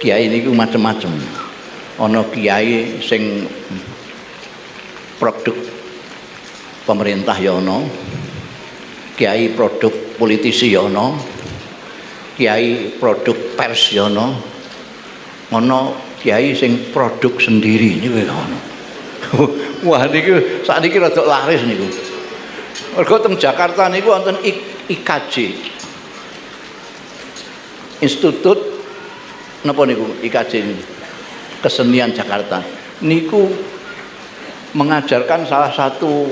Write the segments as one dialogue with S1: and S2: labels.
S1: kiai niku macem-macem. Ana kiai sing produk pemerintah ya ana, kiai produk politisi ya ana, kiai produk pers ya ana, kiai sing produk sendiri niku ya ana. Wah niku sakniki rada laris niku. Mergo teng Jakarta niku wonten IKJ. Institut napa niku IKJ niku? Kesenian Jakarta niku mengajarkan salah satu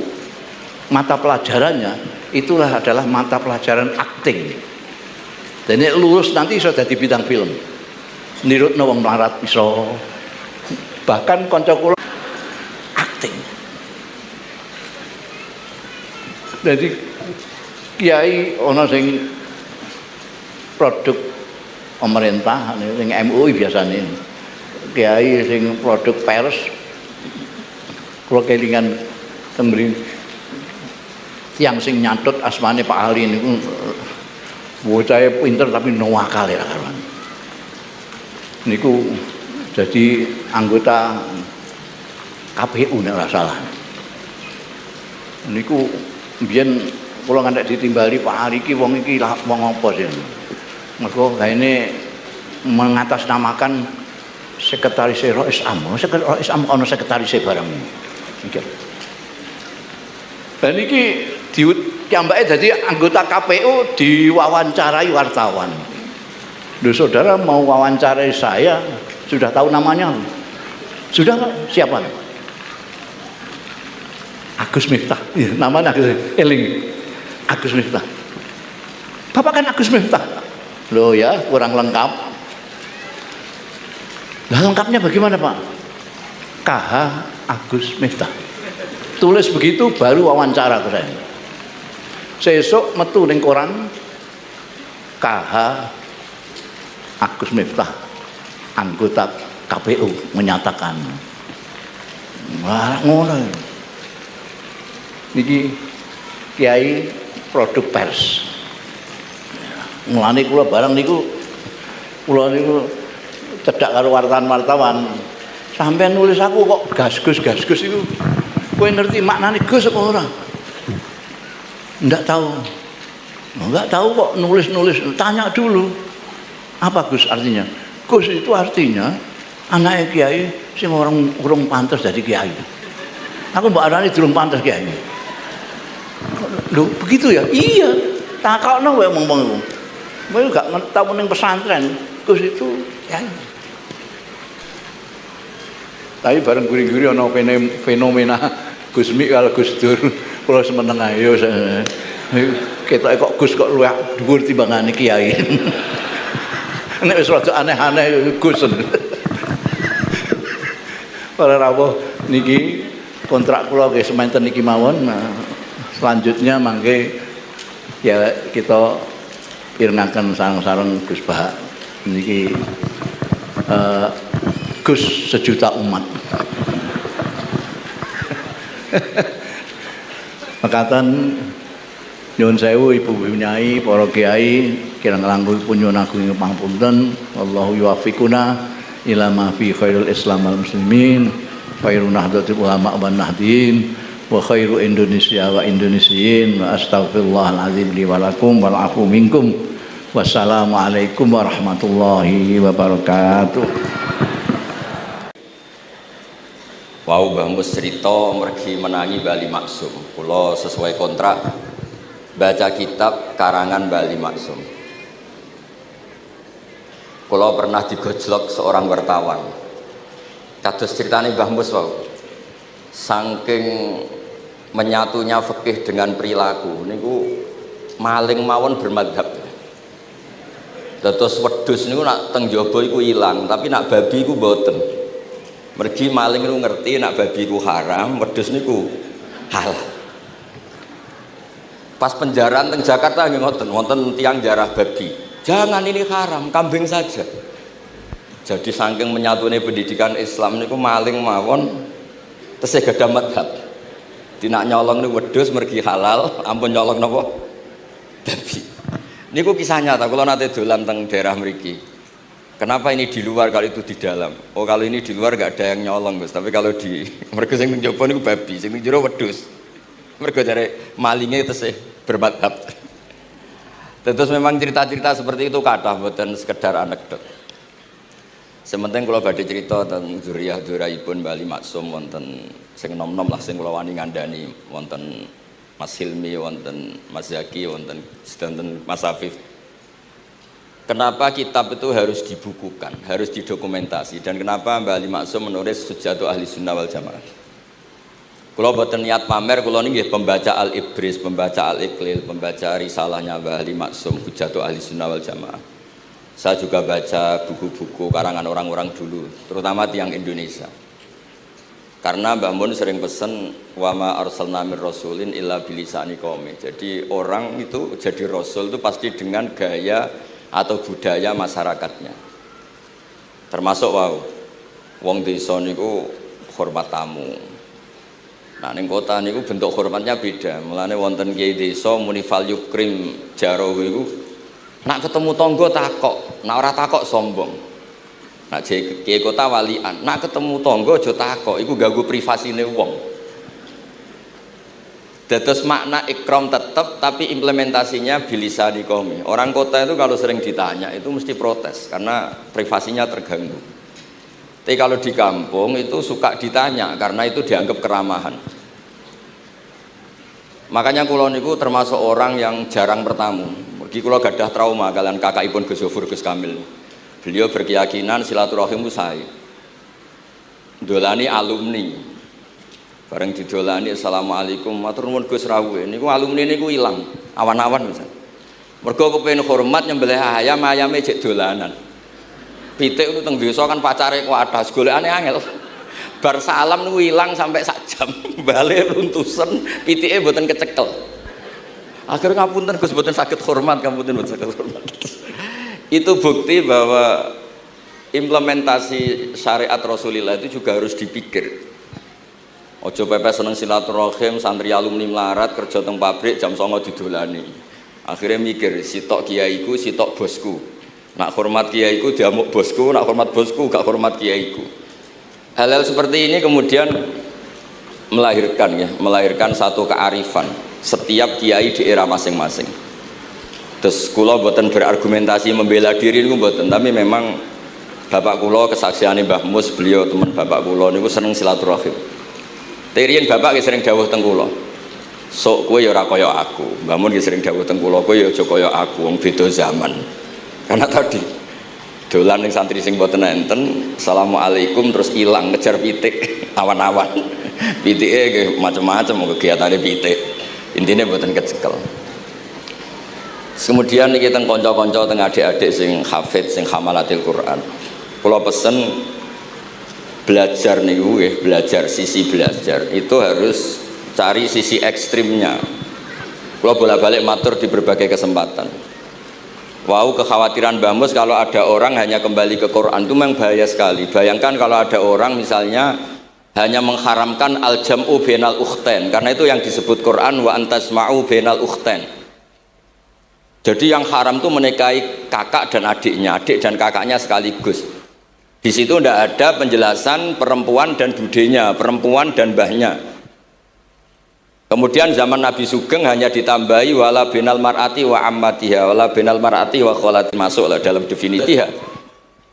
S1: mata pelajarannya itulah adalah mata pelajaran akting. Dan ini lulus nanti sudah di bidang film. Nirutna wong melarat iso. Bahkan kanca kula akting. Jadi kiai ana sing produk pemerintah sing MUI biasanya. Kiai sing produk pers kula kelingan tembring tiang sing nyatut asmane Pak Ali niku bocahe pinter tapi nuwakal ya karuan. Niku jadi anggota KPU nek ora salah. Niku mbiyen kula ngantek ditimbali Pak Ali iki wong apa sih? Mergo gaene mengatasnamakan sekretaris Rois Am. Sekretaris Rois Am ana sekretaris barang. Mikir. Dan iki diambake dadi anggota KPU diwawancarai wartawan. Loh saudara mau wawancarai saya, sudah tahu namanya? Sudah siapa? Agus Miftah. Ya, namanya Agus Eling. Agus Miftah. Bapak kan Agus Miftah. Loh ya, kurang lengkap. Lah lengkapnya bagaimana Pak? KH Agus Miftah. Tulis begitu baru wawancara ke saya. Sesuk metu ning koran KH Agus Miftah anggota KPU menyatakan. Wah ngono. Niki kiai produk pers. Mulane kula barang niku cedak karo wartawan-wartawan. Sampeyan nulis aku kok gasgus iku. Kowe ngerti maknane gus apa ora? Enggak tahu. Enggak tahu kok nulis-nulis. Tanya dulu. Apa Gus artinya? Gus itu artinya anake kiai sing urung pantes dadi kiai. Aku mbok arani durung pantes kiai. Lho, begitu ya? Iya. Takokno kowe ngomong iku. Kowe gak tau ning pesantren. Gus itu kiai. Tapi bareng guri-guri ana fenomena Gusmi karo Gus Dur, kula semeneng ae yo. Ketoke kok Gus kok luwih dhuwur timbangane kiai. Nek wis rada aneh-aneh Gus. Para rawuh niki kontrak kula nggih semanten niki mawon. Nah, selanjutnya mangke ya kita pirengaken sareng-sareng Gus Bah niki Gus sejuta umat. Mekaten nyuwun sewu Ibu Nyai, para kiai, kirang langkung nyuwun agung pangapunten. Wallahu yuwaffiquna ila ma fi khairul Islam wal muslimin, khairun nahdlatul ulama wan nahdin, wa khairu Indonesia wa Indonesiin, wa astaghfirullahal azim li wa lakum wal afu minkum. Wassalamualaikum warahmatullahi wabarakatuh.
S2: Wau Mbah Mus cerita mergi menangi Bali Maksum. Kula sesuai kontrak baca kitab karangan Bali Maksum. Kula pernah digojlok seorang wartawan. Kados ceritane Mbah Mus wau. Saking menyatunya fikih dengan perilaku niku maling mawon bermadhab. Dados wedhus niku nak teng jaba iku ilang, tapi nak babi iku mboten. Mergi maling niku ngerti nak babi ku haram, wedhus niku halal. Pas penjaraan teng Jakarta nggih ngoten, wonten tiyang jarah babi. Jangan ini haram, kambing saja. Jadi saking menyatune pendidikan Islam niku maling mawon tesih gadah madhab. Dinak nyolong niku wedhus mergi halal, ampun nyolong napa? Babi. Niku kisah nyata, kula nate dolan teng daerah mriki. Kenapa ini di luar kalau itu di dalam? Oh kalau ini di luar gak ada yang nyolong Gus, tapi kalau di mereka sing njaba niku babi, sing jero wedhus. Mereka dari malingnya itu sih bermadhab. Terus memang cerita-cerita seperti itu kathah mboten sekedar anekdot. Sementing kalau badhe cerita tentang dzurriyyah-dzurriyyahipun Mbah Ali Maksum wonten sing nom-nom lah sing kula wani ngandani wonten Mas Hilmi, wonten Mas Zaki, wonten sedanten Mas Afif. Kenapa kitab itu harus dibukukan, harus didokumentasi, dan kenapa Mbah Ali Maksum menulis Hujjatu Ahli Sunnah wal Jamaah? Kalau boten niat pamer, kalau ini pembaca Al-Ibris, pembaca Al-Iqlil, pembaca risalahnya Mbah Ali Maksum Hujjatu Ahli Sunnah wal Jamaah. Saya juga baca buku-buku karangan orang-orang dulu, terutama tiang Indonesia. Karena Mbah Mun sering pesen wa ma arsalna mir rasulin illa bilisani qaumi. Jadi orang itu jadi rasul itu pasti dengan gaya atau budaya masyarakatnya. Termasuk wong desa niku hormat tamu. Nah ning kota niku bentuk hormatnya beda. Mulane wonten kiai desa muni fal yukrim jaro iku nak ketemu tangga takok, nak ora takok sombong. Nak kiai kota walian, nak ketemu tangga aja takok, iku ganggu privasine wong. Dados makna ikram tetap, tapi implementasinya bilisani qaumi. Orang kota itu kalau sering ditanya itu mesti protes karena privasinya terganggu. Tapi kalau di kampung itu suka ditanya karena itu dianggap keramahan. Makanya kula niku termasuk orang yang jarang bertamu. Mergi kula gadah trauma kalian kakakipun Gus Zofur Gus Kamil. Beliau berkeyakinan silaturahim itu sae. Dolani alumni. Bareng didolani assalamualaikum matur nuwun Gus rawuh niku alumni niku ilang awan-awan misal. Mergo kepengin hormat nyembelih ayam ayame jek dolanan. Pitik itu teng desa kan pacare kuwathah golekane angel. Bar salam niku ilang sampai sak jam. Bale runtusen pitike mboten kecekel. Akhirnya ngapunten Gus mboten saged hormat, ngapunten mboten saged hormat. Itu bukti bahwa implementasi syariat Rasulullah itu juga harus dipikir. Ojo pepe seneng silaturahim, santri alumni melarat kerja teng pabrik jam 09.00 didolani. Akhirnya mikir, sitok kiaiku, sitok bosku. Nak hormat kiaiku diamuk bosku, nak hormat bosku gak hormat kiaiku. Hal-hal seperti ini kemudian melahirkan satu kearifan setiap kiai di era masing-masing. Terus kula mboten berargumentasi membela diri niku mboten, tapi memang bapak kula kesaksiane Mbah Mus, beliau teman bapak kula niku seneng silaturahim. Terian bapak sering dawuh teng kula. Sok kowe ya ora kaya aku. Mbah Mun sering dawuh teng kula, kowe ya aja kaya aku, wong beda zaman. Karena tadi dolan ning santri sing mboten enten, assalamualaikum terus ilang ngejar pitik awan-awan. Pitike nggih macam-macam kegiatane pitik. Intine mboten kecekel. Kemudian niki teng kanca-kanca teng adik-adik sing hafid sing hamalatil Quran. Kula pesen belajar niku belajar sisi belajar itu harus cari sisi ekstrimnya. Kalau bolak-balik matur di berbagai kesempatan. Wow, kekhawatiran Mbah Mus kalau ada orang hanya kembali ke Quran itu memang bahaya sekali. Bayangkan kalau ada orang misalnya hanya mengharamkan al-jam'u bainal ukhtain, karena itu yang disebut Quran wa antasma'u bainal ukhtain. Jadi yang haram itu menikahi kakak dan adiknya, adik dan kakaknya sekaligus. Di situ tidak ada penjelasan perempuan dan budenya, perempuan dan mbahnya. Kemudian zaman Nabi Sugeng hanya ditambahi wala binal mar'ati wa ammatiha, wala binal mar'ati wa kholati, masuklah dalam definisinya.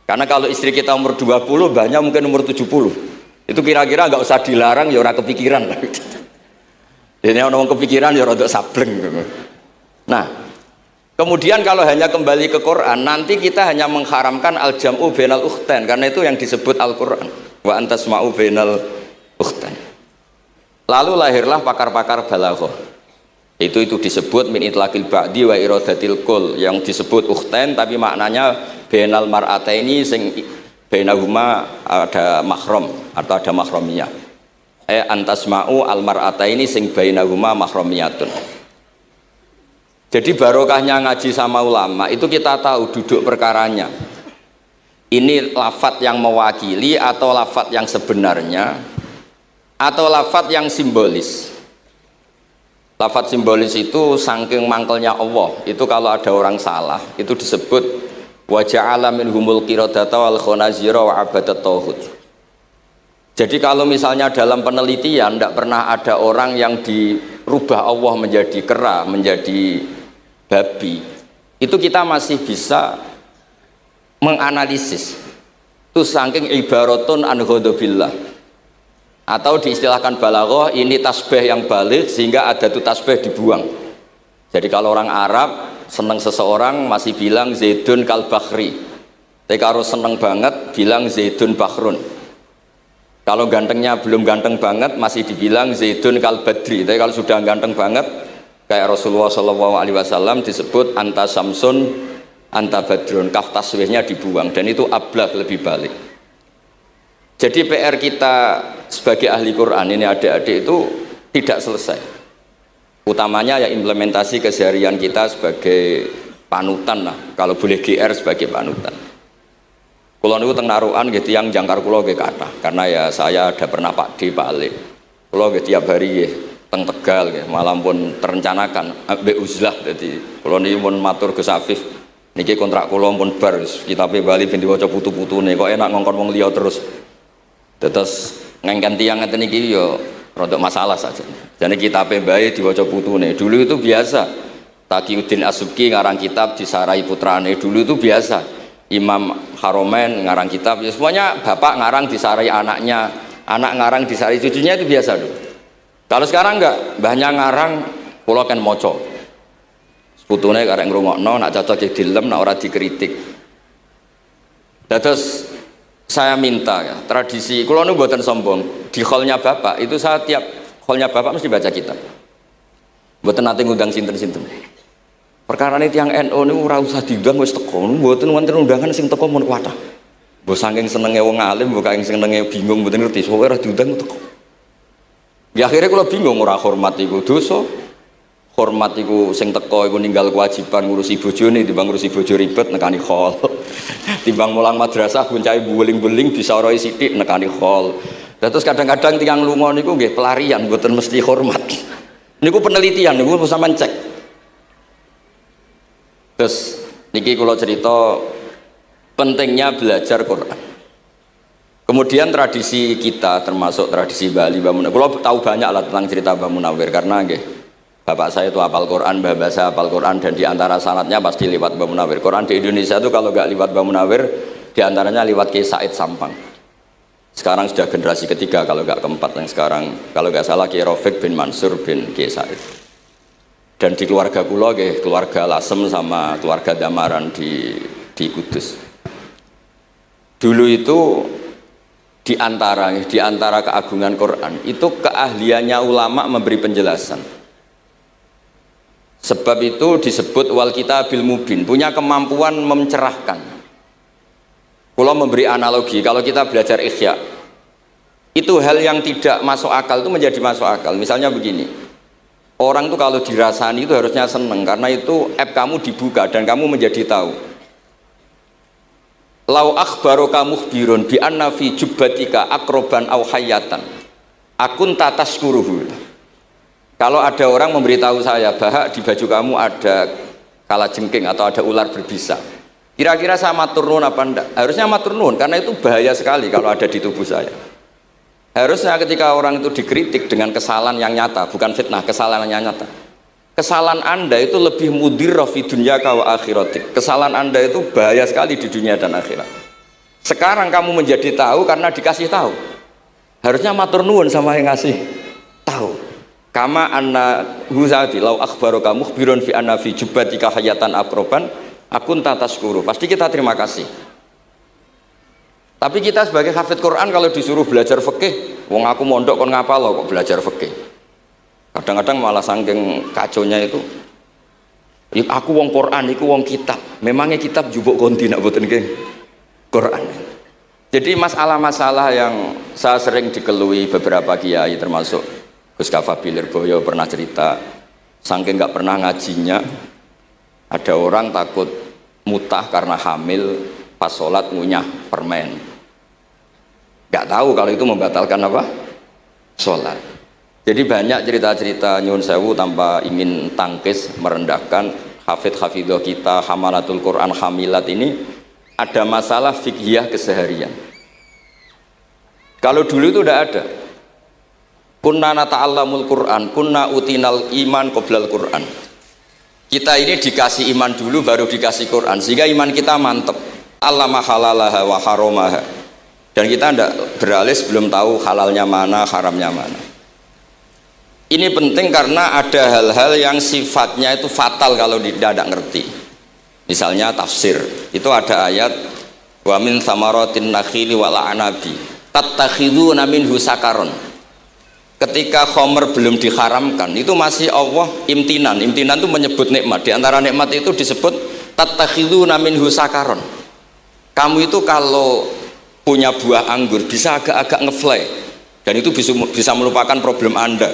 S2: Karena kalau istri kita umur 20, mbahnya mungkin umur 70. Itu kira-kira nggak usah dilarang, ya orang kepikiran. Jadi orang kepikiran ya rodok sableng. Nah, kemudian kalau hanya kembali ke Quran, nanti kita hanya mengharamkan al-jam'u bainal ukhtain, karena itu yang disebut Al-Quran. Wa antasma'u bainal ukhtain. Lalu lahirlah pakar-pakar balaghah. Itu disebut min itlaqil ba'di wa iradatil kul, yang disebut ukhtain tapi maknanya bainal mar'ataini sing bainahuma ada mahram atau ada mahramiyah. Antasma'u al mar'ataini sing bainahuma mahramiyatun. Jadi barokahnya ngaji sama ulama itu kita tahu duduk perkaranya. Ini lafadz yang mewakili atau lafadz yang sebenarnya atau lafadz yang simbolis. Lafadz simbolis itu saking mangkelnya Allah. Itu kalau ada orang salah itu disebut wa ja'ala minhumul qiradata wal khanazira wa abadat tauhid. Jadi kalau misalnya dalam penelitian tidak pernah ada orang yang dirubah Allah menjadi kera, menjadi babi, itu kita masih bisa menganalisis itu saking ibaratun an ghadabillah, atau diistilahkan balaghah ini tasbih yang balik sehingga ada tuh tasbih dibuang. Jadi kalau orang Arab seneng seseorang masih bilang Zaidun kal bakhri, tapi kalau seneng banget bilang Zaidun bakhrun. Kalau gantengnya belum ganteng banget masih dibilang Zaidun kal badri, tapi kalau sudah ganteng banget kayak Rasulullah SAW disebut anta samsun anta badrun, kaf taswihnya dibuang, dan itu ablah lebih balik. Jadi PR kita sebagai ahli Quran ini adik-adik itu tidak selesai, utamanya ya implementasi keseharian kita sebagai panutan lah, kalau boleh GR sebagai panutan. Kulo niku teng Narukan nggih tiyang jangkar kulo nggih kathah, karena ya saya ada pernah Pak D, Pak Ali. Kulo nggih tiap hari nggih teng Tegal nggih, malam pun terencanakan ambek uzlah. Dadi kulo niki pun matur Gus Afif, niki kontrak kulo pun bar, kitabe Bali ben diwaca putu-putune, kok enak ngongkon wong liya terus. Terus ngengken tiyang ngeten iki ya rodok masalah saja. Jadi kitabe bae diwaca putune. Dulu itu biasa. Taqiyuddin As-Subki ngarang kitab disarai putrane, dulu itu biasa. Imam Haromen ngarang kitab, ya semuanya bapak ngarang disarai anaknya, anak ngarang disarai cucunya, itu biasa dulu. Kalau sekarang enggak, mbahnya ngarang kula kan maca. Putune karek ngrungokno, nak cocok dilem, nak ora dikritik. Terus saya minta ya, tradisi kula nu mboten sombong, di hallnya bapak itu saya tiap hallnya bapak mesti baca kitab. Mboten nate ngundang sinten-sinten. Perkara ini tiang NU ini ora usah diundang wis teko, mboten wonten undangan sing teko mun kuatah. Mbok saking senenge wong alim, mbok saking senenge bingung mboten ngerti, pokoke ora diundang teko. Ya akhirnya kula bingung, ora hormat iku dosa. Hormat iku sing teko iku ninggal kewajiban ngurusi bojone, timbang ngurusi bojo ribet nekani hall. Timbang mulang madrasah buncahe buling-buling disoroi sithik nekani hall. Terus kadang-kadang tiang lunga niku nggih pelarian, mboten mesti hormat. Niku penelitian niku sampean cek. Terus niki kula cerita pentingnya belajar Quran. Kemudian tradisi kita termasuk tradisi Bali, Mbah Munawir. Kula tahu banyak lah tentang cerita Mbah Munawir karena nggih bapak saya itu hafal Quran, mbah saya hafal Quran, dan diantara sanadnya pasti lewat Mbah Munawir. Quran di Indonesia itu kalau nggak lewat Mbah Munawir, diantaranya lewat Kiai Said Sampang. Sekarang sudah generasi ketiga kalau nggak keempat, yang sekarang kalau nggak salah Kiai Rafiq bin Mansur bin Kiai Said. Dan di keluarga kula nggih, keluarga Lasem sama keluarga Damaran di Kudus. Dulu itu di antara keagungan Quran itu keahliannya ulama memberi penjelasan. Sebab itu disebut wal kitabil mubin, punya kemampuan mencerahkan. Kula memberi analogi, kalau kita belajar Ihya, itu hal yang tidak masuk akal itu menjadi masuk akal. Misalnya begini. Orang itu kalau dirasani itu harusnya seneng, karena itu app kamu dibuka dan kamu menjadi tahu. Lau akhbaroka mukhbirun bi anna fi jubbatika akroban aw hayatan akun tataskuruhu. Kalau ada orang memberitahu saya bahwa di baju kamu ada kalajengking atau ada ular berbisa, kira-kira saya matur nuwun apa enggak? Harusnya matur nuwun, karena itu bahaya sekali kalau ada di tubuh saya. Harusnya ketika orang itu dikritik dengan kesalahan yang nyata, bukan fitnah, kesalahan yang nyata. Kesalahan Anda itu lebih mudirrah fi dunyaka wa akhiratik. Kesalahan Anda itu bahaya sekali di dunia dan akhirat. Sekarang kamu menjadi tahu karena dikasih tahu. Harusnya matur nuwun sama yang ngasih tahu. Kama anna huzati lau akhbaraka mukhbirun fi anna fi jubbatika hayatan akroban akun tataskuru. Pasti kita terima kasih. Tapi kita sebagai hafid Quran kalau disuruh belajar fikih, wong aku mondok kon ngapal lo kok belajar fikih. Kadang-kadang malah saking kaconya itu, aku wong Quran, aku wong kitab. Memangnya kitab jubuk konti nak boten ke Quran. Jadi masalah-masalah yang saya sering dikelui beberapa kiai termasuk Gus Kafabil Lirboyo pernah cerita, saking nggak pernah ngajinya, ada orang takut mutah karena hamil pas sholat ngunyah permen. Nggak tahu kalau itu membatalkan apa? Sholat. Jadi banyak cerita-cerita nyun sewu tanpa ingin tangkis merendahkan hafidh-hafidhah kita, hamalatul Quran hamilat ini ada masalah fiqhiyah keseharian. Kalau dulu itu tidak ada. Kunna nata'allamul Qur'an, kunna utinal iman qoblal Qur'an. Kita ini dikasih iman dulu baru dikasih Qur'an, sehingga iman kita mantep. Allama halalaha wa haromaha. Dan kita tidak beralih sebelum tahu halalnya mana, haramnya mana. Ini penting karena ada hal-hal yang sifatnya itu fatal kalau tidak ngerti. Misalnya tafsir, itu ada ayat wa min thamaratin nakhili wal a'nabi tattakhiduna minhu sakaron. Ketika khomer belum diharamkan, itu masih Allah imtinan. Imtinan itu menyebut nikmat. Di antara nikmat itu disebut tattakhiduna minhu sakaron. Kamu itu kalau punya buah anggur bisa agak-agak ngefly, dan itu bisa melupakan problem Anda.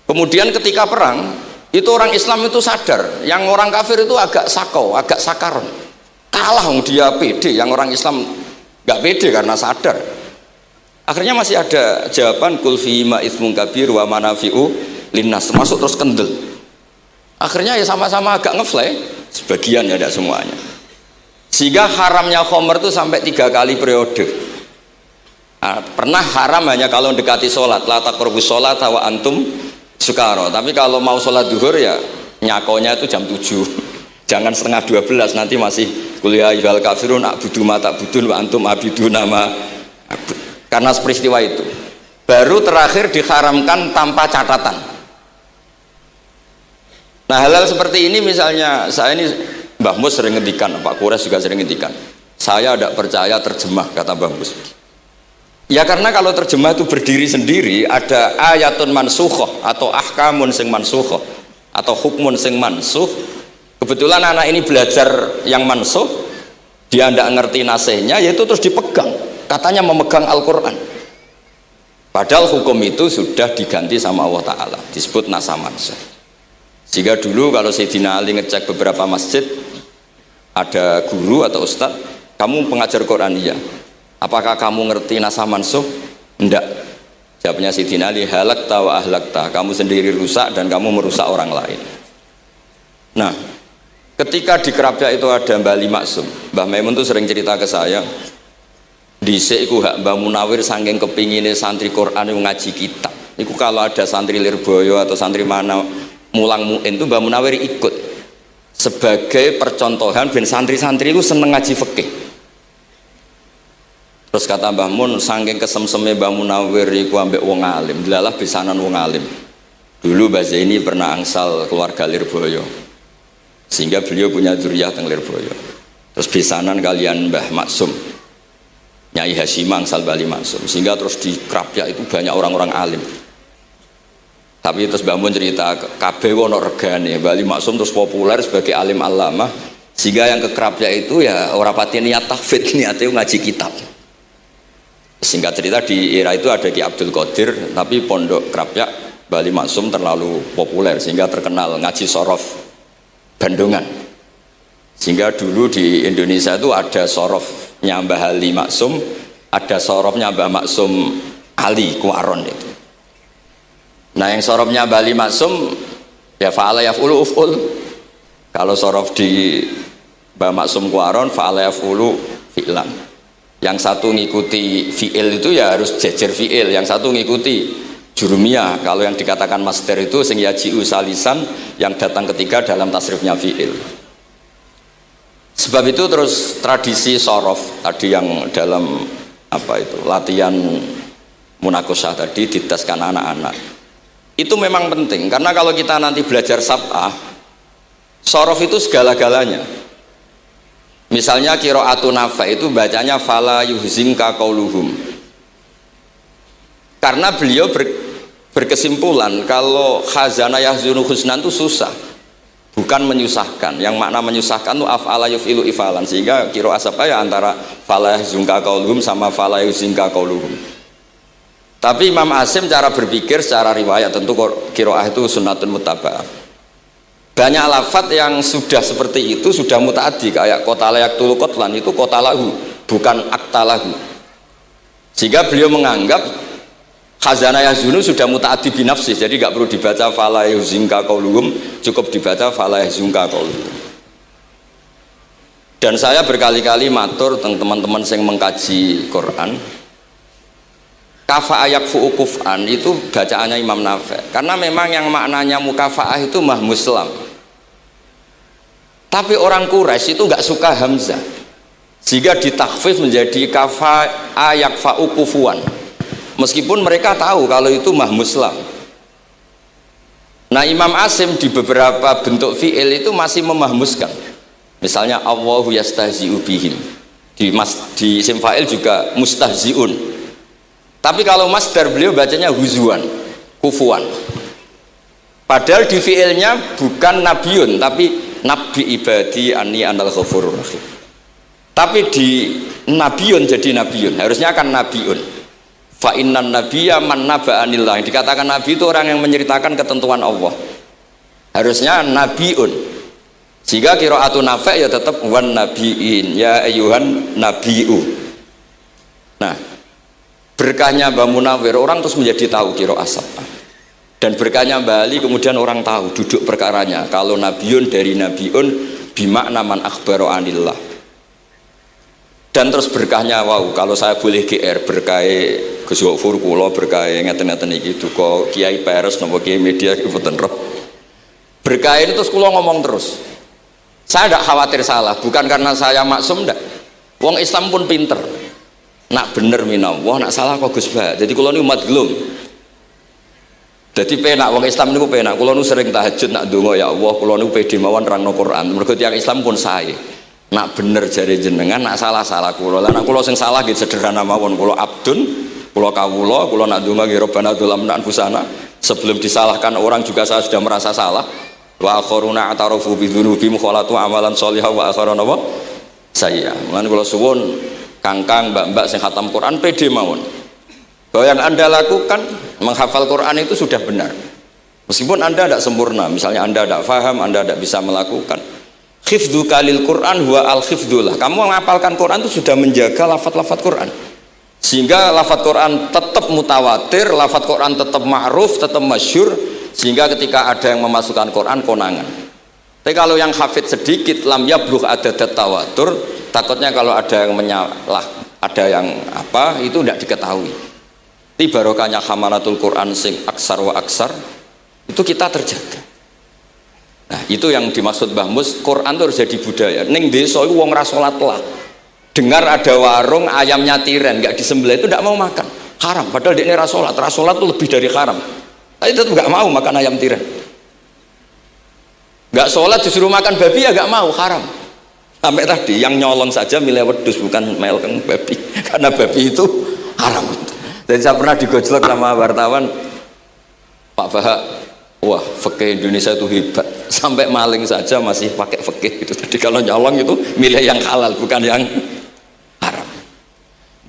S2: Kemudian ketika perang, itu orang Islam itu sadar, yang orang kafir itu agak sakau, agak sakaron. Kalah dia pede, yang orang Islam nggak pede karena sadar. Akhirnya masih ada jawaban kul fi ma itsmun kabir wa manafi'u linnas, termasuk terus kendel. Akhirnya ya sama-sama agak ngefly, sebagian ya tidak semuanya. Sehingga haramnya khomer itu sampai 3 kali periode. Nah, pernah haram hanya kalau mendekati sholat, la taqrabus sholat wa antum sukaro. Tapi kalau mau sholat duhur ya nyakonya itu jam 7. Jangan setengah 12, nanti masih kuliah ayyuhal kafirun a'budu ma ta'budun wa antum abiduna ma a'bud. Karena peristiwa itu baru terakhir diharamkan tanpa catatan. Nah, hal-hal seperti ini misalnya saya ini Mbah Mus sering ngendikan, Pak Kures juga sering ngendikan, saya tidak percaya terjemah, kata Mbah Mus. Ya karena kalau terjemah itu berdiri sendiri, ada ayatun mansukhoh atau ahkamun sing mansukhoh atau hukmun sing mansuh. Kebetulan anak ini belajar yang mansuh, dia tidak ngerti nasihnya, yaitu terus dipegang, katanya memegang Al-Quran. Padahal hukum itu sudah diganti sama Allah Ta'ala, disebut nasah mansuh. Sehingga dulu kalau Sayyidina Ali ngecek beberapa masjid, ada guru atau ustadz, kamu pengajar Quran? Iya. Apakah kamu ngerti nasah mansuh? Enggak. Jawabnya Sayyidina Ali, halakta wa ahlakta, kamu sendiri rusak dan kamu merusak orang lain. Nah, ketika di Kerapia itu ada Mbah Ali Maksum, Mbah Maimun tuh sering cerita ke saya, dhisik iku hak Mbah Munawir saking kepingine santri Quran yang ngaji kitab. Iku kalau ada santri Lirboyo atau santri mana mulang muin itu Mbah Munawir ikut sebagai percontohan ben santri-santri itu seneng ngaji fikih. Terus kata Mbah Mun, saking kesemseme Mbah Munawir iku ambek wong alim, delalah besanan wong alim. Dulu Mbah Zaini pernah angsal keluarga Lirboyo, sehingga beliau punya dzurriyyah teng Lirboyo. Terus besanan kalian Mbah Maksum, Nyai Hasyim angsal Bali Maksum, sehingga terus di Krapya itu banyak orang-orang alim. Tapi terus Mbah Mun cerita kabeh ono regane, Bali Maksum terus populer sebagai alim alama, sehingga yang ke Krapya itu ya ora pati niat tahfidz, niate ngaji kitab. Singkat cerita di era itu ada Ki Abdul Qadir, tapi pondok Krapya Bali Maksum terlalu populer sehingga terkenal ngaji sorof Bandungan. Sehingga dulu di Indonesia itu ada sorofnya Mbah Ali Maksum, ada sorofnya Mbah Maksum Ali Kuaron itu. Nah yang sorofnya Mbah Ali Maksum ya fa'ala yaf'ulu uf'ul. Kalau sorof di Mbah Maksum Kuaron fa'ala yaf'ulu fi'lan. Yang satu ngikuti fi'il itu ya harus jejer fi'il, yang satu ngikuti jurumiyah. Kalau yang dikatakan master itu sing yaji'u salisan, yang datang ketiga dalam tasrifnya fi'il. Sebab itu terus tradisi sorof tadi yang dalam apa itu latihan munakosah tadi diteskan anak-anak. Itu memang penting karena kalau kita nanti belajar sab'ah, sorof itu segala-galanya. Misalnya qiraatun Nafi' itu bacanya fala yuhzinka qauluhum. Karena beliau berkesimpulan kalau khazana yahzunu husnan itu susah, bukan menyusahkan. Yang makna menyusahkan itu af'ala yuf'ilu ifalan, sehingga qiraat apa ya antara fala yuhzinka qauluhum sama fala yuhzinka qauluhum. Tapi Imam Asim cara berpikir secara riwayat tentu qiraah itu sunnatun muttaba'ah. Banyak lafadz yang sudah seperti itu sudah mutaaddi, kayak kota layak tulu kotlan itu kota lahu, bukan akta lahu. Sehingga beliau menganggap khazanah yahzunu sudah mutaaddi binafsih, jadi nggak perlu dibaca fala yuhzinka qauluhum, cukup dibaca fala yuhzinka qauluhum. Dan saya berkali-kali matur teng teman-teman yang mengkaji Quran, kafa ayak fu'ukufan itu bacaannya Imam Nafi', karena memang yang maknanya mukafaah itu mahmuslam. Tapi orang Quraisy itu nggak suka hamzah, sehingga ditakhfif menjadi kafa ayak fa'ukufuan, meskipun mereka tahu kalau itu mahmuslam. Nah, Imam Asim di beberapa bentuk fi'il itu masih memahmuskan. Misalnya Allahu yastahzi'u bihim, di isim fa'il juga mustahzi'un. Tapi kalau masdar beliau bacanya huzuan, kufuan. Padahal di fi'ilnya bukan nabiun, tapi nabi ibadi anni anal ghafurur rahim. Tapi di nabiun jadi nabiun, harusnya kan nabiun. Fa innan nabiyya man naba'anillah. Dikatakan nabi itu orang yang menceritakan ketentuan Allah. Harusnya nabiun. Sehingga qiraatun Nafi' ya tetap wan nabiin ya ayyuhan nabiu. Nah, berkahnya Mbah Munawir orang terus menjadi tahu qiraat sab'ah. Dan berkahnya Mbah Ali kemudian orang tahu duduk perkaranya kalau nabiun dari nabiun bimakna man akhbaro anillah. Dan terus berkahnya wow, kalau saya boleh GR berkahe Gus Gofur kula berkahe ngeten-ngeten iki duka Kiai Peres napa Kiai media iki mboten roh. Berkah ini terus kula ngomong terus. Saya tidak khawatir salah, bukan karena saya maksum ndak. Wong Islam pun pinter. Nak bener minallah, nak salah kok Gus Bah. Jadi kula niku umat gelum. Jadi penak wong Islam niku penak. Kula niku sering tahajud nak ndonga ya Allah, kula niku pede mawon nerangno Quran. Mergo tiyang Islam pun sae. Nak bener jare jenengan, nak salah kula. Lah nak kula sing salah nggih sederhana mawon. Kula abdun, kula kawula, kula nak ndonga nggih Rabbana dzalamna anfusana. Sebelum disalahkan orang juga saya sudah merasa salah. Wa akharuna atarafu bi dzunubihim khalatu amalan shalihah wa akharuna wa sayya. Lan kula suwun kangkang mbak-mbak sing khatam Quran pede mawon. Bahwa yang Anda lakukan menghafal Quran itu sudah benar. Meskipun Anda tidak sempurna, misalnya Anda tidak faham, Anda tidak bisa melakukan. Hifdzu kalil Quran huwa al hifdzullah. Kamu menghafalkan Quran itu sudah menjaga lafaz-lafaz Quran. Sehingga lafaz Quran tetap mutawatir, lafaz Quran tetap ma'ruf, tetap masyhur. Sehingga ketika ada yang memasukkan Quran konangan. Tapi kalau yang hafid sedikit lam yablugh adadat tawatur, takutnya kalau ada yang menyalah, ada yang apa itu tidak diketahui. Ti barokahnya hamalatul Quran sing aksar wa aksar itu kita terjaga. Nah, itu yang dimaksud Mbah Mus, Quran itu harus jadi budaya. Ning desa iku wong ra salat lah. Dengar ada warung ayamnya tiren enggak disembelih itu tidak mau makan. Haram, padahal dia ra salat. Ra salat itu lebih dari haram. Tapi tetap nggak mau makan ayam tiren. Nggak sholat disuruh makan babi ya nggak mau, haram. Sampai tadi yang nyolong saja milih wedus bukan melkeng babi, karena babi itu haram. Jadi saya pernah digojlok sama wartawan, Pak Bahak, wah fikih Indonesia itu hebat, sampai maling saja masih pakai fikih itu. Jadi kalau nyolong itu milih yang halal bukan yang haram.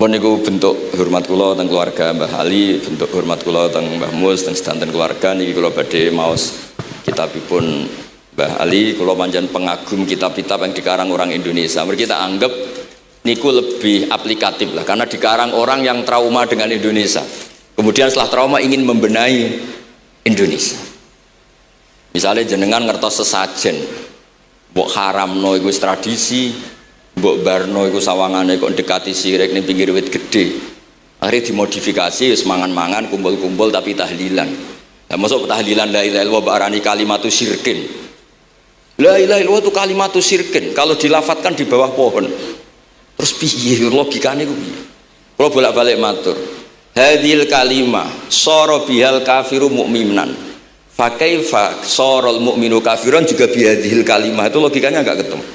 S2: Pun niku bentuk hormat kula teng keluarga Mbah Ali, bentuk hormat kula teng Mbah Mus teng sedanten keluarga niki kula badhe maos kitabipun Mbah Ali. Kula pancen pengagum kitab-kitab yang dikarang orang Indonesia. Mereka kita anggap niku lebih aplikatif lah karena dikarang orang yang trauma dengan Indonesia. Kemudian setelah trauma ingin membenahi Indonesia. Misalnya jenengan ngertos sesajen, mbok haramno iku tradisi, mbok barno iku sawangane kok dekati sirik ning pinggir wit gede. Akhirnya dimodifikasi wis mangan-mangan kumpul-kumpul tapi tahlilan. Lah masuk tahlilan la ilaha illallah barani kalimatu syirkin. La ilaha illallah itu kalimatu syirkin kalau dilafatkan di bawah pohon. Terus piye logikane ku piye? Kula bolak-balik matur. Hadhil kalimah sara bihal kafiru mu'minan. Fa kaifa saral mu'minu kafiran juga bihadhil kalimah. Itu logikanya enggak ketemu.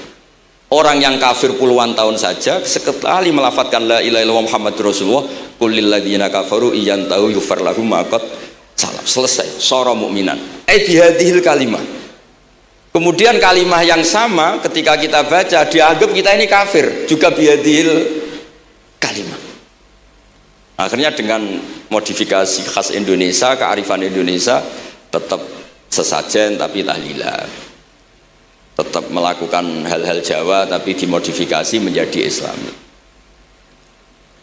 S2: Orang yang kafir puluhan tahun saja sekali melafatkan la ilaha illallah Muhammadur Rasulullah qul lil ladzina kafaru iyantahu yufar lahum ma qad salaf. Selesai, sara mu'minan. Bihadhil kalimah. Kemudian kalimah yang sama ketika kita baca dianggap kita ini kafir juga bihadhil kalimah. Akhirnya dengan modifikasi khas Indonesia, kearifan Indonesia tetap sesajen tapi tahlilan. Tetap melakukan hal-hal Jawa tapi dimodifikasi menjadi Islam.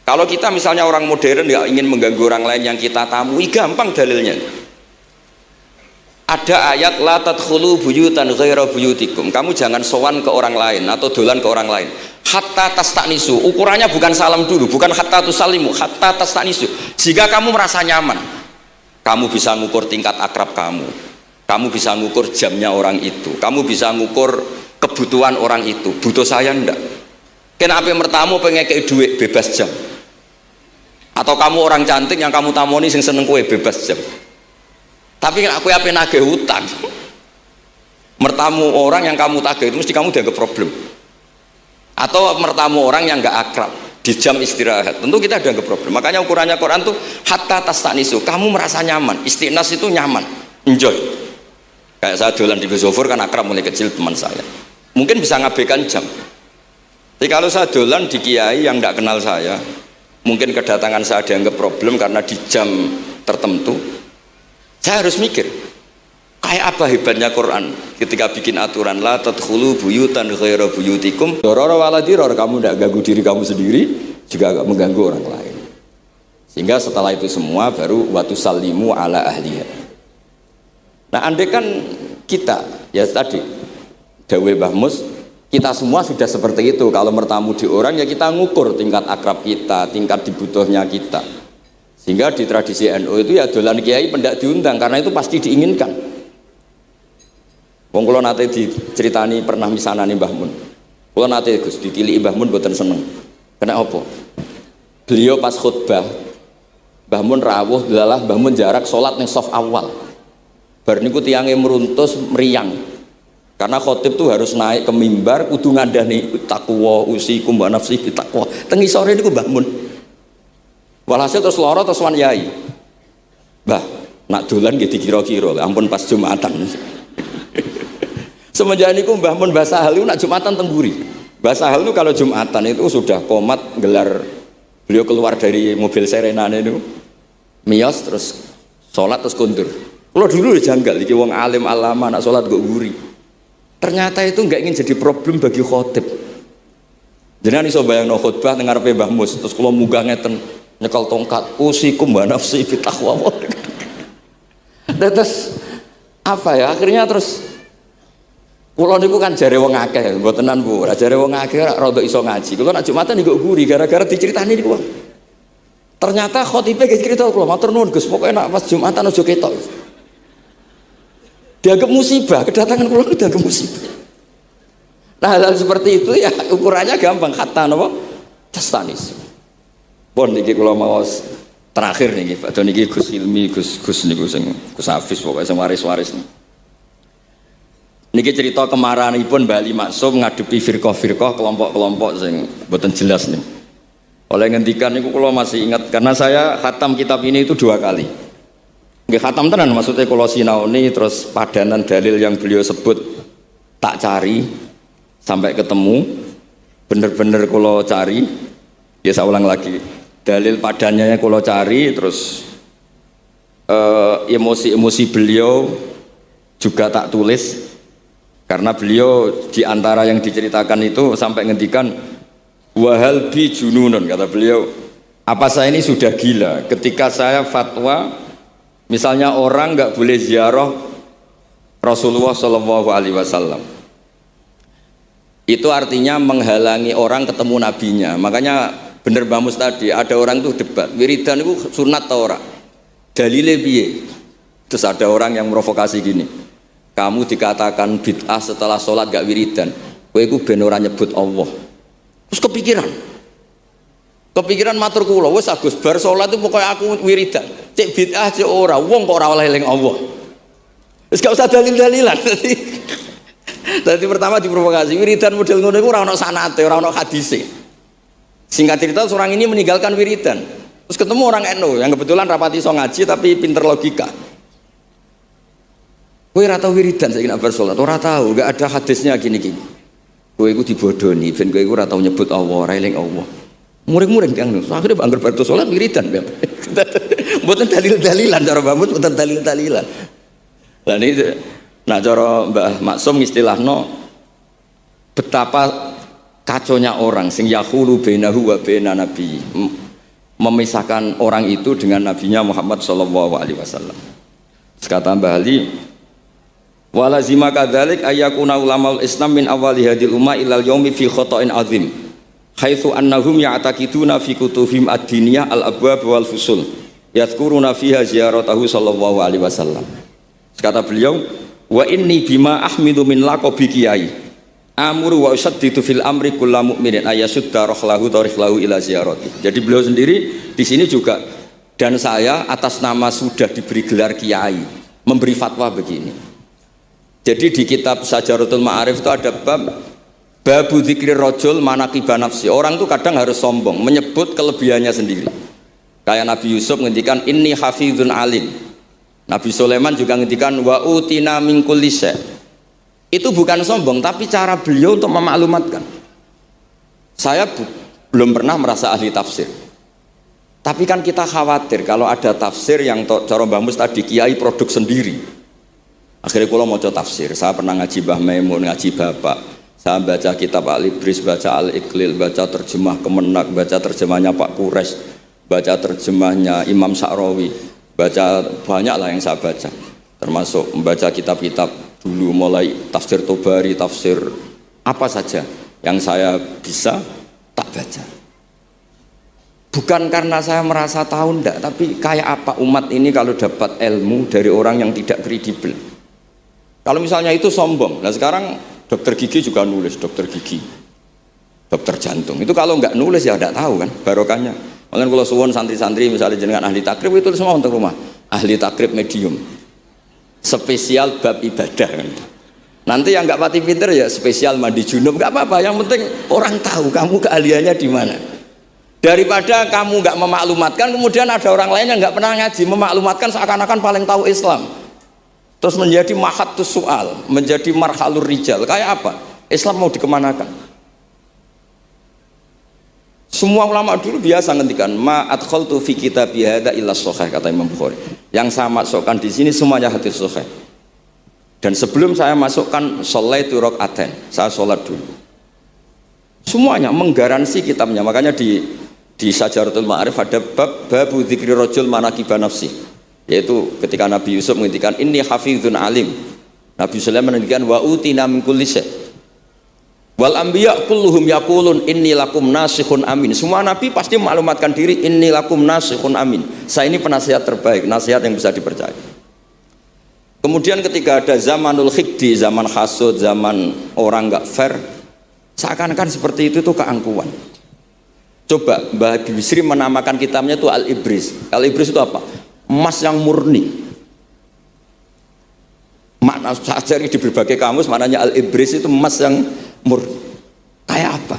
S2: Kalau kita misalnya orang modern nggak ingin mengganggu orang lain yang kita tamui, gampang dalilnya. Ada ayat la tadkhulu buyutan ghaira buyutikum. Kamu jangan sowan ke orang lain atau dolan ke orang lain. Hatta tastanisu. Ukurannya bukan salam dulu, bukan hatta tusalimu, hatta tastanisu. Jika kamu merasa nyaman, kamu bisa ngukur tingkat akrab kamu. Kamu bisa ngukur jamnya orang itu. Kamu bisa ngukur kebutuhan orang itu. Butuh saya ndak? Kenapa mertamu pengen kayak duit bebas jam? Atau kamu orang cantik yang kamu tamoni sing seneng kue bebas jam? Tapi aku apa nagih hutang? Mertamu orang yang kamu tagih itu mesti kamu dianggap problem. Atau mertamu orang yang nggak akrab di jam istirahat, tentu kita dianggap problem. Makanya ukurannya Quran tuh hatta tastanisu. Kamu merasa nyaman. Istiqnas itu nyaman, enjoy. Kayak saya dolan di Gosofur kan akrab mulai kecil teman saya. Mungkin bisa ngabaikan jam. Tapi kalau saya dolan di kiai yang nggak kenal saya, mungkin kedatangan saya dianggap problem karena di jam tertentu. Saya harus mikir, kayak apa hebatnya Quran ketika bikin aturan la tadkhulu buyutan ghaira buyutikum dororo waladiror, kamu tidak ganggu diri kamu sendiri juga agak mengganggu orang lain. Sehingga setelah itu semua baru watu salimu ala ahliha. Nah, andai kan kita ya tadi dawe Mbah Mus, kita semua sudah seperti itu. Kalau mertamu di orang ya kita ngukur tingkat akrab kita, tingkat dibutuhnya kita. Sehingga di tradisi NU itu ya dolan kiai pendak diundang karena itu pasti diinginkan. Wong kula nate diceritani pernah misanani Mbah Mun. Kula nate Gus ditiliki Mbah Mun mboten seneng. Kena apa? Beliau pas khutbah Mbah Mun rawuh delalah Mbah Mun jarak salat ning saf awal. Bar niku tiyange meruntus meriang. Karena khotib tuh harus naik ke mimbar kudu ngandani takwa usikum wa nafsi bitakwa. Teng isore niku Mbah Mun. Walhasil terus loro terus wan yai. Mbah, nak dolan nggih dikira-kira, ampun pas Jumatan. Semenjak niku Mbah Mun Mbah Sahal itu nak Jumatan tengguri. Mbah Sahal itu kalau Jumatan itu sudah komat gelar, beliau keluar dari mobil serenane itu miyos terus sholat terus kundur. Kalau dulu janggal iki wong alim alama nak sholat kok guri. Ternyata itu nggak ingin jadi problem bagi khotib. Jenengan iso bayangno khutbah teng ngarepe Mbah Mus terus kula munggah ngeten nyekel tongkat usikum wa nafsi bitaqwa. Terus apa ya akhirnya terus kula niku kan jare wong akeh mboten tenan Bu, ora jare wong akeh ora rada iso ngaji. Kula nek Jumatan niku guri gara-gara diceritani niku. Ternyata khotibe ge cerita kula matur nuwun Gus, pokoke nek pas Jumatan aja ketok. Dianggap musibah, kedatangan kula dianggap musibah. Nah, hal seperti itu ya ukurannya gampang kata napa? Tastanis. Pun niki kula maos terakhir niki Pak Don niki Gus Ilmi Gus niku sing Gus Hafiz pokoke sing waris-waris niki cerita kemarahanipun Bali Maksum ngadepi firqah-firqah kelompok-kelompok sing mboten jelas nih. Oleh ngendikan niku kula masih ingat karena saya khatam kitab ini itu 2 kali. Nggih khatam tenan maksudnya kula sinaoni terus padanan dalil yang beliau sebut tak cari sampai ketemu bener-bener kula cari ya saya ulang lagi. Dalil padannya kalau cari terus emosi-emosi beliau juga tak tulis karena beliau diantara yang diceritakan itu sampai ngendikan wahal bi jununun, kata beliau apa saya ini sudah gila ketika saya fatwa misalnya orang nggak boleh ziarah Rasulullah SAW. Itu artinya menghalangi orang ketemu nabinya. Makanya bener Mbah Mus tadi, ada orang tuh debat, wiridan itu sunat atau ora? Dalile piye? Terus ada orang yang provokasi gini, kamu dikatakan bid'ah setelah sholat gak wiridan, kowe iku ben ora nyebut Allah. Terus kepikiran matur kula, wis Agus bar sholat itu pokoknya aku wiridan. Cek bid'ah cek ora, wong kok ora oleh eling Allah. Wis gak usah dalil-dalilan. Tadi pertama diprovokasi, wiridan model ngono iku ora ono sanate, ora ono hadise. Singkat cerita seorang ini meninggalkan wiridan. Terus ketemu orang NU yang kebetulan rapati iso ngaji tapi pinter logika. Kowe ora tau wiridan saiki nek bar salat, ora tau, enggak ada hadisnya gini-gini. Kowe iku dibodoni, ben kowe iku ora tau nyebut Allah, ora eling Allah. Muring-muring kan. Akhire anggar bar salat wiridan. Mboten dalil-dalilan cara Mbah Mus, mboten dalil-dalilan. Lah niki nah cara Mbah Maksum istilahno betapa kaconya orang sing yahulu bainahu wa baina nabi, memisahkan orang itu dengan nabinya Muhammad sallallahu alaihi wasallam. Kata Mbah Ali, Walazima kadzalik ayyakuna ulamaul Islam min awali hadil ummah ilal yaumi fi khata'in azim. Haitsu annahum ya'taqiduna fi kutubihim ad-diniyah al-abwab wal fusul. Yadhkuruna fiha ziyaratahu sallallahu alaihi wasallam. Kata beliau, wa inni bima ahmidu min laqabi kiai. Amuru wa usaddidu fil amri kullu mu'minin ayasudda rahlahu tariklahu ila ziyarati. Jadi beliau sendiri di sini juga, dan saya atas nama sudah diberi gelar kiai memberi fatwa begini. Jadi di kitab Syajaratul Ma'arif itu ada babu dzikri rajul manaqiba nafsi. Orang tuh kadang harus sombong, menyebut kelebihannya sendiri. Kayak Nabi Yusuf ngendikan inni hafizun alim. Nabi Sulaiman juga ngendikan wa utina min kulli syai'. Itu bukan sombong, tapi cara beliau untuk memaklumatkan. Saya belum pernah merasa ahli tafsir. Tapi kan kita khawatir kalau ada tafsir yang cara Mbah Mus tadi kiai produk sendiri. Akhirnya kalau mau tafsir, saya pernah ngaji Mbah Maimun, ngaji Bapak, saya baca kitab Al-Ibris, baca Al-Iqlil, baca terjemah Kemenak, baca terjemahnya Pak Quraisy, baca terjemahnya Imam Sa'rawi, baca banyak lah yang saya baca, termasuk membaca kitab-kitab dulu mulai tafsir Tobari, tafsir apa saja yang saya bisa tak baca. Bukan karena saya merasa tahu enggak, tapi kayak apa umat ini kalau dapat ilmu dari orang yang tidak kredibel. Kalau misalnya itu sombong, nah sekarang dokter gigi juga nulis, dokter gigi, dokter jantung, itu kalau nggak nulis ya nggak tahu kan barokahnya. Makanya kalau suwon santri-santri misalnya jenengan ahli takrib itu semua untuk rumah, ahli takrib medium, spesial bab ibadah kan. Nanti yang nggak pati pinter ya spesial mandi junub, nggak apa-apa, yang penting orang tahu kamu keahliannya di mana. Daripada kamu nggak memaklumatkan, kemudian ada orang lain yang nggak pernah ngaji memaklumatkan seakan-akan paling tahu Islam. Terus menjadi mahatus soal, menjadi marhalur rijal. Kayak apa? Islam mau dikemanakan? Semua ulama dulu biasa ngendikan ma adkhaltu fi kitabi hadza illa shahih, kata Imam Bukhari. Yang saya masukkan di sini semuanya hadis sahih. Dan sebelum saya masukkan sholaitu rakaatain, saya sholat dulu. Semuanya menggaransi kitabnya. Makanya di Syajaratul Ma'arif ada babu dzikri rajul manaqiba nafsi. Yaitu ketika Nabi Yusuf menghentikan inni hafizun alim, Nabi Sulaiman menghentikan wa utina min kulli syai'. Wal anbiya kulluhum yaqulun inni lakum nasikhun amin. Semua nabi pasti memaklumatkan diri inni lakum nasikhun amin. Saya ini penasihat terbaik, nasihat yang bisa dipercaya. Kemudian ketika ada zamanul khiddi, zaman hasud, zaman orang enggak fair, seakan-akan seperti itu tuh keangkuhan. Coba Mbah Bisri menamakan kitabnya itu Al-Ibris. Al-Ibris itu apa? Emas yang murni. Makna saya cari di berbagai kamus, maknanya Al-Ibris itu emas yang murni. Kayak apa?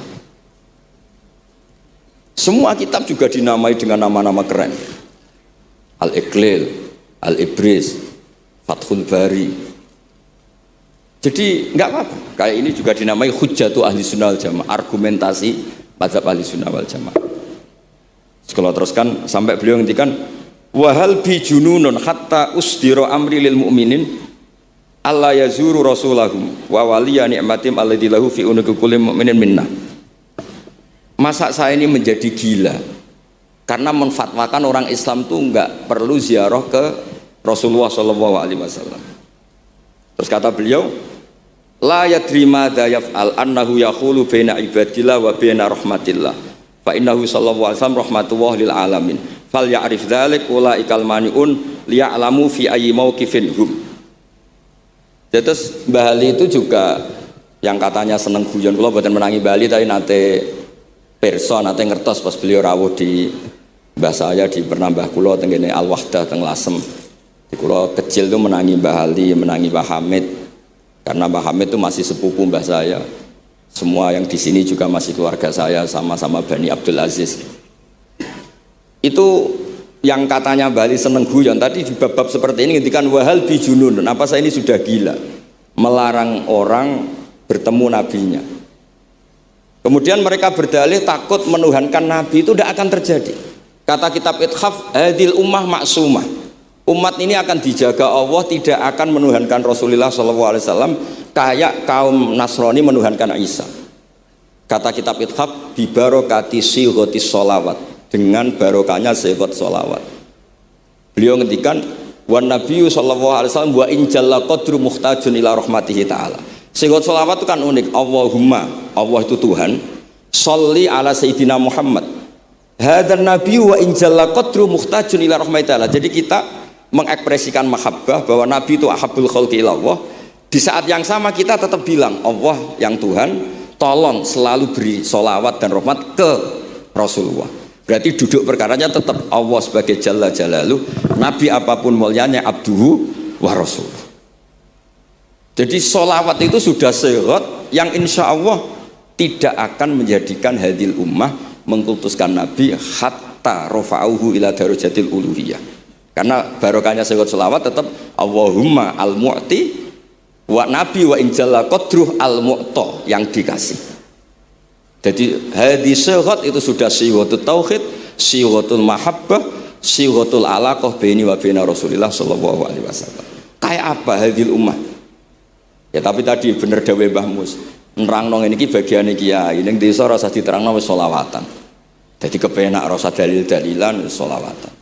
S2: Semua kitab juga dinamai dengan nama-nama keren. Al-Iqlil, Al-Ibris, Fathul Bari. Jadi nggak apa-apa. Kayak ini juga dinamai Hujjatu Ahli Sunnah wal Jamaah, argumentasi mazhab Ahli Sunnah wal Jamaah. Sekolah teruskan sampai beliau ngendikan wahal bi jununun hatta usdiro amri lil mu'minin alla yazuru rasulahum wa waliya ni'matim alladzi lahu fi unuqi kulli mu'minin minna. Masa saya ini menjadi gila karena menfatwakan orang Islam tuh enggak perlu ziarah ke Rasulullah sallallahu alaihi wasallam. Terus kata beliau la yadri ma yaf'al annahu yaqulu baina ibadillah wa baina rahmatillah fa innahu sallallahu alaihi wasallam rahmatullah lil alamin. Fal ya'rif dzalik ulaikal maniun liya'lamu fi ayyi mauqifin hum. Terus Mbah Ali itu juga yang katanya seneng guyon, kula mboten menangi Mbah Ali tapi nate pirsa nate ngertos pas beliau rawuh di mbah saya di Pernambah kula teng kene Al Wahdah teng Lasem. Di kula kecil tuh menangi Mbah Ali, menangi Mbah Hamid. Karena Mbah Hamid itu masih sepupu mbah saya. Semua yang di sini juga masih keluarga saya, sama-sama Bani Abdul Aziz. Itu yang katanya Bali seneng guyon tadi di bab-bab seperti ini ngendikan wahal bijunun, apa saya ini sudah gila melarang orang bertemu nabinya. Kemudian mereka berdalih takut menuhankan nabi, itu tidak akan terjadi. Kata kitab Ithaf hadil ummah maksumah, umat ini akan dijaga Allah, tidak akan menuhankan Rasulullah SAW kayak kaum Nasrani menuhankan Isa. Kata kitab Ithaf bibarokati sighatis sholawat, dengan barokahnya sifat sholawat. Beliau ngendikan wan nabiyyu sallallahu alaihi wasallam wa in jalla qadru muhtajun ila rahmatihi taala. Sehingga selawat itu kan unik. Allahumma, Allah itu Tuhan, sholli ala sayyidina Muhammad. Hadzal nabiyyu wa in jalla qadru muhtajun ila rahmatihi taala. Jadi kita mengekspresikan mahabbah bahwa nabi itu ahabbul khalqi ila Allah. Di saat yang sama kita tetap bilang Allah yang Tuhan, tolong selalu beri sholawat dan rahmat ke Rasulullah. Berarti duduk perkaranya tetap Allah sebagai Jalla Jalaluh, Nabi apapun mulianya abduhu wa rasul. Jadi sholawat itu sudah syarat yang insya Allah tidak akan menjadikan hadil ummah mengkultuskan Nabi hatta rofa'uhu ila darajatil uluhiyah. Karena barokahnya syarat sholawat tetap Allahumma al-mu'ti wa nabi wa injalla qadruh al-mu'ta yang dikasih. Jadi hadis syarat itu sudah syiwatul tauhid, syiwatul mahabbah, syiwatul alaqah baini wa baina Rasulillah sallallahu alaihi wasallam. Kayak apa hadil ummah? Ya tapi tadi bener dawuh Mbah Mus. Nerangno ngene iki bagiane kiai, ning desa rasa diterangno wis selawatan. Jadi kepenak rasa dalil-dalilan selawatan.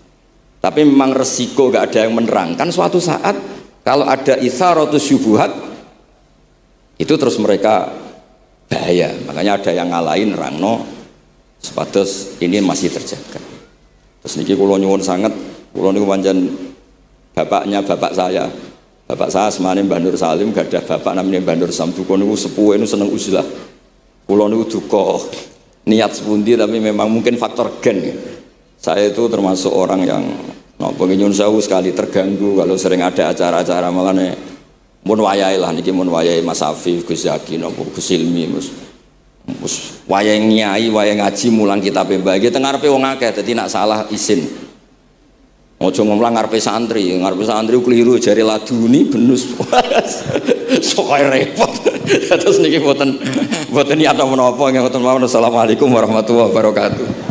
S2: Tapi memang resiko gak ada yang menerangkan suatu saat kalau ada itsaratus syubhat itu terus mereka bahaya, makanya ada yang ngalahin rangno sepatus ini masih terjaga. Terus niki kula nyuwun sangat, kula niku pancen bapaknya bapak saya semane Mbah Nur Salim, gak ada bapak namanya Mbah Nur Sam, duka niku sepuhe niku seneng uzlah. Kula niku duka niat sepundi tapi memang mungkin faktor gen ya. Saya itu termasuk orang yang napa nyuwun sewu sekali terganggu kalau sering ada acara-acara malane mun wayahe lah niki mun wayahe Mas Afif, Gus Zaki napa Gus Ilmi mus wayahe nyai, wayahe ngaji mulang kitabe Mbah iki teng ngarepe wong akeh dadi nak salah izin. Ojo ngomong ngarepe santri keliru jari laduni benus. Sokoe repot. Terus niki mboten niat menapa ngoten mawon. Assalamualaikum warahmatullahi wabarakatuh.